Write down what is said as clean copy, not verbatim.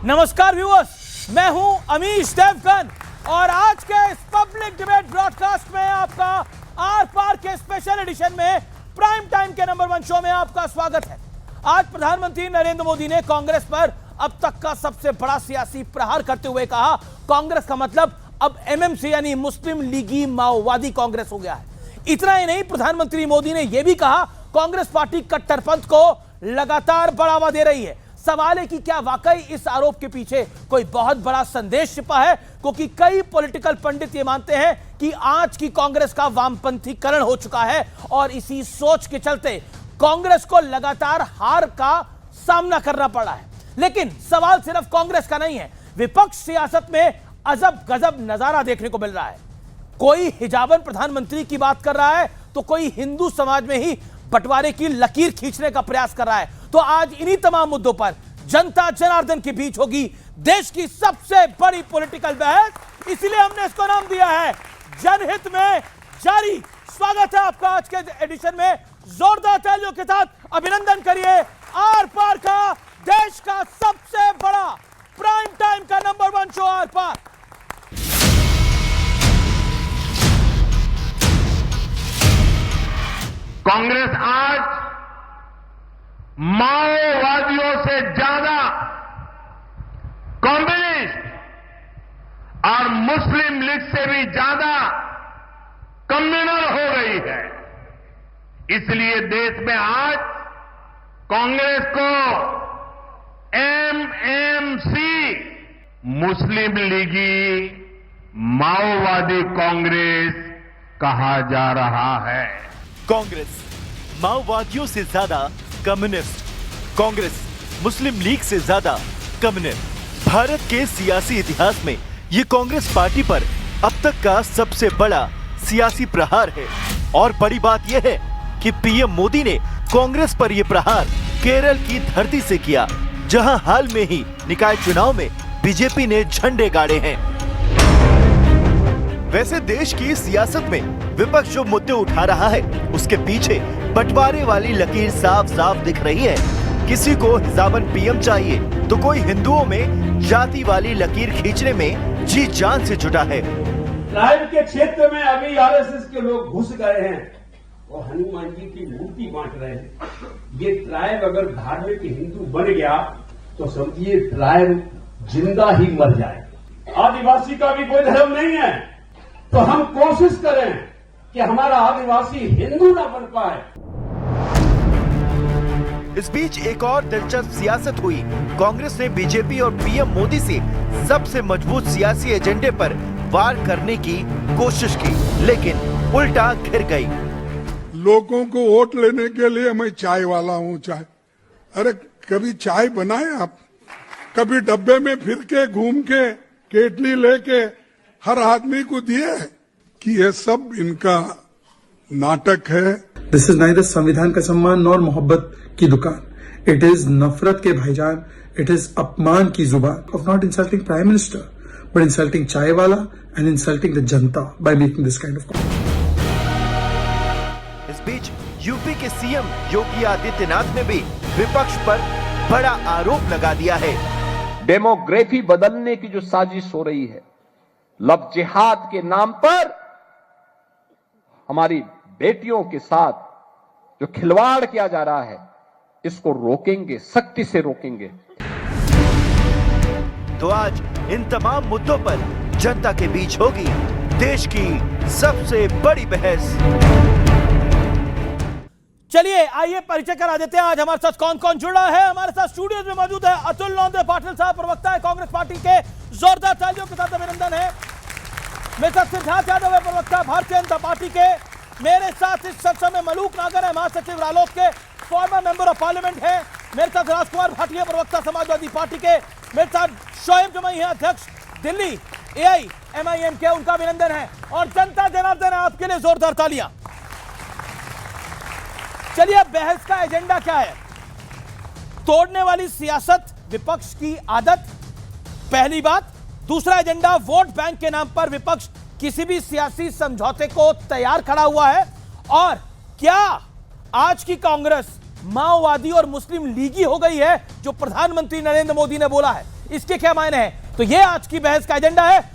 नमस्कार व्यूअर्स, मैं हूं अमीश देवगन और आज के इस पब्लिक डिबेट ब्रॉडकास्ट में आपका आर पार के स्पेशल एडिशन में प्राइम टाइम के नंबर 1 शो में आपका स्वागत है। आज प्रधानमंत्री नरेंद्र मोदी ने कांग्रेस पर अब तक का सबसे बड़ा सियासी प्रहार करते हुए कहा, कांग्रेस का मतलब अब एमएमसी यानी मुस्लिम लीगी माओवादी कांग्रेस हो गया है। इतना ही नहीं, प्रधानमंत्री मोदी ने यह भी कहा कांग्रेस पार्टी कट्टरपंथ को लगातार बढ़ावा दे रही है। सवाल है कि क्या वाकई इस आरोप के पीछे कोई बहुत बड़ा संदेश छिपा है, क्योंकि कई पॉलिटिकल पंडित ये मानते हैं कि आज की कांग्रेस का वामपंथीकरण हो चुका है और इसी सोच के चलते कांग्रेस को लगातार हार का सामना करना पड़ा है। लेकिन सवाल सिर्फ कांग्रेस का नहीं है, विपक्ष सियासत में अजब गजब नजारा देखने को मिल रहा है। कोई हिजाबन प्रधानमंत्री की बात कर रहा है तो कोई हिंदू समाज में ही बंटवारे की लकीर खींचने का प्रयास कर रहा है। तो आज इन्हीं तमाम मुद्दों पर जनता जनार्दन के बीच होगी देश की सबसे बड़ी पॉलिटिकल बहस। इसलिए हमने इसको नाम दिया है जनहित में जारी। स्वागत है आपका आज के एडिशन में। जोरदार तालियों के साथ अभिनंदन करिए आर पार का, देश का सबसे बड़ा प्राइम टाइम का नंबर 1 शो आर पार। कांग्रेस आज माओवादियों से ज्यादा कम्युनिस्ट और मुस्लिम लीग से भी ज्यादा कम्युनल हो गई है। इसलिए देश में आज कांग्रेस को एमएमसी मुस्लिम लीगी माओवादी कांग्रेस कहा जा रहा है। कांग्रेस माओवादियों से ज्यादा कम्युनिस्ट, कांग्रेस मुस्लिम लीग से ज्यादा कम्युनिस्ट। भारत के सियासी इतिहास में ये कांग्रेस पार्टी पर अब तक का सबसे बड़ा सियासी प्रहार है। और बड़ी बात यह है कि पीएम मोदी ने कांग्रेस पर यह प्रहार केरल की धरती से किया, जहां हाल में ही निकाय चुनाव में बीजेपी ने झंडे गाड़े हैं। वैसे देश की सियासत में विपक्ष जो मुद्दे उठा रहा है उसके पीछे बंटवारे वाली लकीर साफ साफ दिख रही है। किसी को हिजाबन पीएम चाहिए तो कोई हिंदुओं में जाति वाली लकीर खींचने में जी जान से जुटा है। ट्राइब के क्षेत्र में अभी आरएसएस के लोग घुस गए हैं और हनुमान जी की मूर्ति बांट रहे हैं। ये ट्राइब अगर धार्मिक हिंदू बन गया तो समझिए ट्राइब जिंदा ही मर जाए। आदिवासी का भी कोई धर्म नहीं है, तो हम कोशिश करें कि हमारा आदिवासी हिंदू ना बन पाए। इस बीच एक और दिलचस्प सियासत हुई। कांग्रेस ने बीजेपी और पीएम मोदी से सबसे मजबूत सियासी एजेंडे पर वार करने की कोशिश की, लेकिन उल्टा घिर गई। लोगों को वोट लेने के लिए मैं चाय वाला हूँ। चाय, अरे कभी चाय बनाए आप? कभी डब्बे में फिर के घूम के केटली लेके हर आदमी को दिए कि ये सब इनका नाटक है। दिस इज नाइदर संविधान का सम्मान और मोहब्बत की दुकान। इट इज नफरत के भाईजान, इट इज अपमान की जुबान of not insulting prime minister but insulting चाय वाला and insulting the Janata by making this kind of. इस बीच यूपी के सीएम योगी आदित्यनाथ ने भी विपक्ष पर बड़ा आरोप लगा दिया है। डेमोग्राफी बदलने की जो साजिश हो रही है, लव जिहाद के नाम पर हमारी बेटियों के साथ जो खिलवाड़ किया जा रहा है, इसको रोकेंगे, सख्ती से रोकेंगे। तो आज इन तमाम मुद्दों पर जनता के बीच होगी देश की सबसे बड़ी बहस। चलिए आइए परिचय करा देते हैं आज हमारे साथ कौन कौन जुड़ा है। हमारे साथ स्टूडियो में मौजूद है अतुल नौंदे पाटिल साहब, प्रवक्ता है कांग्रेस पार्टी के। जोरदार तालियों के साथ अभिनंदन है। मेरे साथ सिद्धार्थ यादव है, प्रवक्ता भारतीय जनता पार्टी के। मेरे साथ इस सत्र में मलूक नागर है, महासचिव रालोद के, फॉर्मर मेंबर ऑफ पार्लियामेंट है। मेरे साथ राजकुमार भाटिया, प्रवक्ता समाजवादी पार्टी के। मेरे साथ शोएब जमाई है, अध्यक्ष दिल्ली AIMIM के, उनका अभिनंदन है। और जनता जनार्दन है, आपके लिए जोरदार तालियां। चलिए अब बहस का एजेंडा क्या है? तोड़ने वाली सियासत, विपक्ष की आदत, पहली बात। दूसरा एजेंडा, वोट बैंक के नाम पर विपक्ष किसी भी सियासी समझौते को तैयार खड़ा हुआ है। और क्या आज की कांग्रेस माओवादी और मुस्लिम लीगी हो गई है, जो प्रधानमंत्री नरेंद्र मोदी ने बोला है? इसके क्या मायने हैं? तो ये आज की बहस का एजेंडा है।